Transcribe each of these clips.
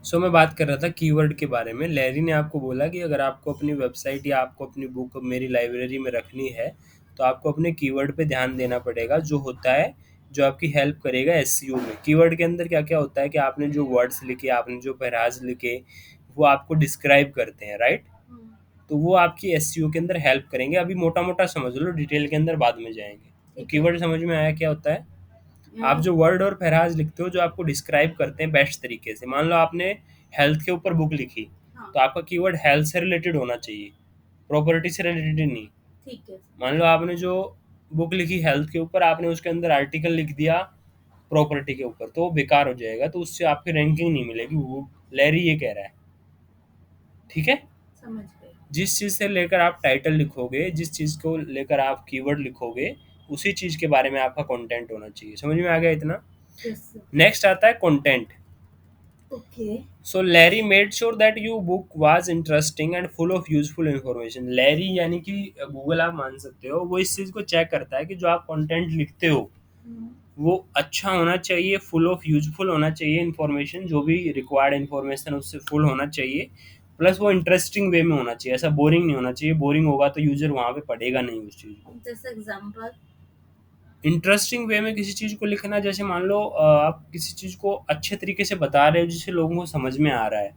सो मैं बात कर रहा था कीवर्ड के बारे में। लैरी ने आपको बोला कि अगर आपको अपनी वेबसाइट या आपको अपनी बुक मेरी लाइब्रेरी में रखनी है, तो आपको अपने कीवर्ड पे ध्यान देना पड़ेगा, जो होता है जो आपकी हेल्प करेगा एसईओ में। कीवर्ड के अंदर क्या क्या होता है कि आपने जो वर्ड्स लिखे, आपने जो पैराज लिखे, वो आपको डिस्क्राइब करते हैं, राइट? तो वो आपकी एसईओ के अंदर हेल्प करेंगे। अभी मोटा मोटा समझ लो, डिटेल के अंदर बाद में जाएंगे। तो ठीक है। कीवर्ड समझ में आया क्या होता है? आप जो वर्ड और पैराज लिखते हो जो आपको डिस्क्राइब करते हैं बेस्ट तरीके से। मान लो आपने हेल्थ के ऊपर बुक लिखी, हाँ। तो आपका कीवर्ड हेल्थ से रिलेटेड होना चाहिए, प्रॉपर्टी से रिलेटेड नहीं। ठीक है। मान लो आपने जो बुक लिखी हेल्थ के ऊपर, आपने उसके अंदर आर्टिकल लिख दिया प्रॉपर्टी के ऊपर, तो वो बेकार हो जाएगा, तो उससे आपकी रैंकिंग नहीं मिलेगी। वो लैरी ये कह रहा है, ठीक है? समझ गए। जिस चीज़ से लेकर आप टाइटल लिखोगे, जिस चीज़ को लेकर आप कीवर्ड लिखोगे, उसी चीज़ के बारे में आपका कंटेंट होना चाहिए। समझ में आ गया इतना? यस। नेक्स्ट आता है content. Okay. So Larry made sure that your book was interesting and full of useful information. Larry यानी कि गूगल आप मान सकते हो, वो इस चीज़ को चेक करता है कि जो आप कंटेंट लिखते हो वो अच्छा होना चाहिए, फुल ऑफ यूजफुल होना चाहिए, इन्फॉर्मेशन जो भी रिक्वायर्ड इन्फॉर्मेशन उससे फुल होना चाहिए, प्लस वो इंटरेस्टिंग वे में होना चाहिए। ऐसा बोरिंग नहीं होना चाहिए, बोरिंग होगा तो यूजर वहाँ पे पढ़ेगा नहीं उस चीज़ को। जैसे एग्जांपल। इंटरेस्टिंग वे में किसी चीज़ को लिखना, जैसे मान लो आप किसी चीज़ को अच्छे तरीके से बता रहे हो जिससे लोगों को समझ में आ रहा है,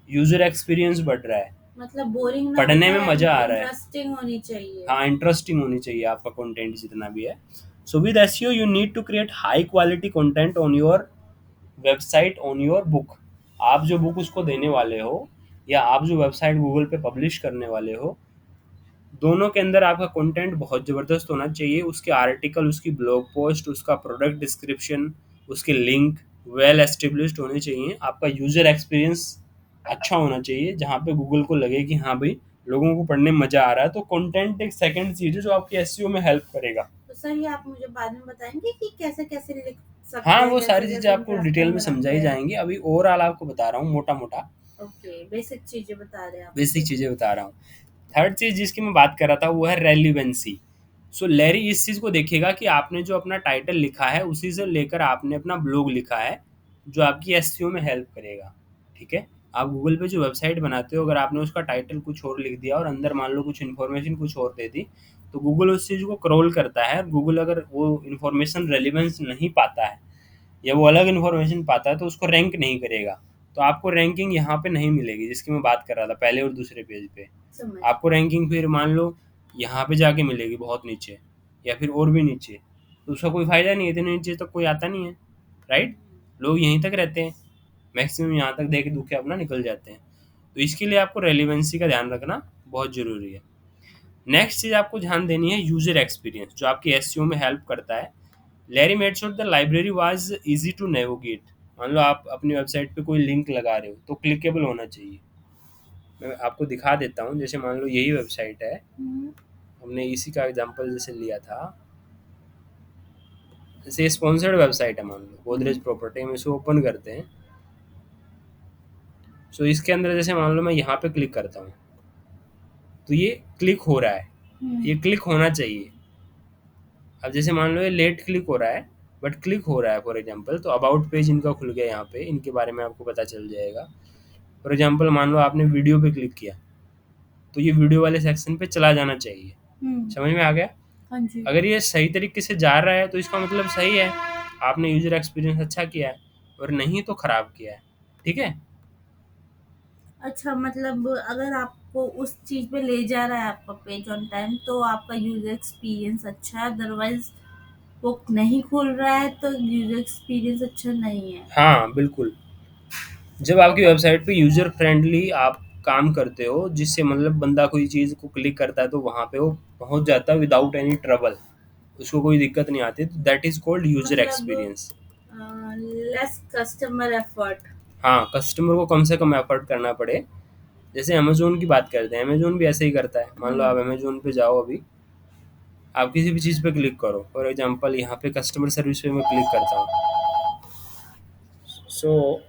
यूजर एक्सपीरियंस बढ़ रहा है, मतलब बोरिंग ना पढ़ने में होता है, मजा आ रहा है। इंटरेस्टिंग होनी चाहिए। हाँ, इंटरेस्टिंग होनी चाहिए आपका कंटेंट जितना भी है। So with SEO you need to create high quality content on your website, on your book. आप जो बुक उसको देने वाले हो, या आप जो वेबसाइट गूगल पे पब्लिश करने वाले हो, दोनों के अंदर आपका कंटेंट बहुत ज़बरदस्त होना चाहिए। उसके आर्टिकल, उसकी ब्लॉग पोस्ट, उसका प्रोडक्ट डिस्क्रिप्शन, उसके लिंक वेल एस्टेब्लिश्ड होने चाहिए। आपका यूज़र एक्सपीरियंस अच्छा होना चाहिए, जहाँ पे गूगल को लगे कि हाँ भाई, लोगों को पढ़ने में मज़ा आ रहा है। तो कंटेंट एक सेकंड चीज़ है जो आपकी एसईओ में हेल्प करेगा। तो सर ये आप मुझे बाद में बताएंगे कि कैसे कैसे लिख सकते हाँ, हैं, वो जैसे सारी चीज़ें जैसे आपको डिटेल में इंटरेस्टिंग रखते समझाई हैं। जाएंगी। अभी ओवरऑल आपको बता रहा हूँ मोटा मोटा, ओके, बेसिक चीजें बता रहे हैं आप बेसिक मुझे। चीज़ें बता रहा हूँ। थर्ड चीज़ जिसकी मैं बात कर रहा था वो है रेलिवेंसी। सो लैरी इस चीज़ को देखेगा कि आपने जो अपना टाइटल लिखा है उसी से लेकर आपने अपना ब्लॉग लिखा है, जो आपकी एसईओ में हेल्प करेगा, ठीक है? आप गूगल पे जो वेबसाइट बनाते हो, अगर आपने उसका टाइटल कुछ और लिख दिया और अंदर मान लो कुछ इन्फॉर्मेशन कुछ और दे दी, तो गूगल उस चीज़ को क्रॉल करता है। गूगल अगर वो इन्फॉर्मेशन रेलिवेंस नहीं पाता है या वो अलग इन्फॉर्मेशन पाता है, तो उसको रैंक नहीं करेगा। तो आपको रैंकिंग यहाँ पे नहीं मिलेगी, जिसकी मैं बात कर रहा था पहले और दूसरे पेज पे। समझ। आपको रैंकिंग फिर मान लो यहाँ पे जाके मिलेगी बहुत नीचे, या फिर और भी नीचे, तो उसका कोई फ़ायदा नहीं है, इतने नीचे तक कोई आता नहीं है, राइट? लोग यहीं तक रहते हैं, मैक्सिमम यहाँ तक देख दुख के अपना निकल जाते हैं। तो इसके लिए आपको रेलिवेंसी का ध्यान रखना बहुत ज़रूरी है। नेक्स्ट चीज़ आपको ध्यान देनी है यूज़र एक्सपीरियंस, जो आपकी एसईओ में हेल्प करता है। Larry made sure the library was easy to navigate. मान लो आप अपनी वेबसाइट पे कोई लिंक लगा रहे हो, तो क्लिकेबल होना चाहिए। मैं आपको दिखा देता हूँ, जैसे मान लो यही वेबसाइट है, हमने इसी का एग्जांपल जैसे लिया था। जैसे स्पॉन्सर्ड वेबसाइट है, मान लो गोदरेज प्रॉपर्टी, हम इसको ओपन करते हैं। सो इसके अंदर जैसे मान लो मैं यहाँ पे क्लिक करता हूँ, तो ये क्लिक हो रहा है, ये क्लिक होना चाहिए। अब जैसे मान लो ये लेट क्लिक हो रहा है, बट क्लिक हो रहा है। फॉर एग्जांपल, तो अबाउट पेज इनका खुल गया, यहाँ पे इनके बारे में आपको पता चल जाएगा। फॉर एग्जांपल मान लो आपने वीडियो पे क्लिक किया, तो ये वीडियो वाले सेक्शन पे चला जाना चाहिए। समझ में आ गया? हाँ जी। अगर ये सही तरीके से जा रहा है तो इसका मतलब सही है, आपने यूजर एक्सपीरियंस अच्छा किया है, और नहीं तो खराब किया है, ठीक है? अच्छा, मतलब अगर आपको उस चीज पे ले जा रहा है आपका पेज ऑन टाइम, तो आपका यूजर एक्सपीरियंस अच्छा है। अदरवाइज वो नहीं खुल रहा है तो यूजर एक्सपीरियंस अच्छा नहीं है। हाँ, बिल्कुल। जब आपकी वेबसाइट पे यूजर फ्रेंडली आप काम करते हो, जिससे मतलब बंदा कोई चीज़ को क्लिक करता है तो वहाँ पे वो पहुँच जाता है विदाउट एनी ट्रबल, उसको कोई दिक्कत नहीं आती, तो दैट इज़ कॉल्ड यूजर मतलब एक्सपीरियंस। Less customer effort. हाँ, कस्टमर को कम से कम एफर्ट करना पड़े। जैसे अमेज़न की बात करते हैं, अमेज़न भी ऐसे ही करता है। मान लो आप अमेज़न पे जाओ अभी, आप किसी भी चीज़ पे क्लिक करो, फॉर एग्जांपल यहाँ पे कस्टमर सर्विस पे मैं क्लिक करता हूँ। सो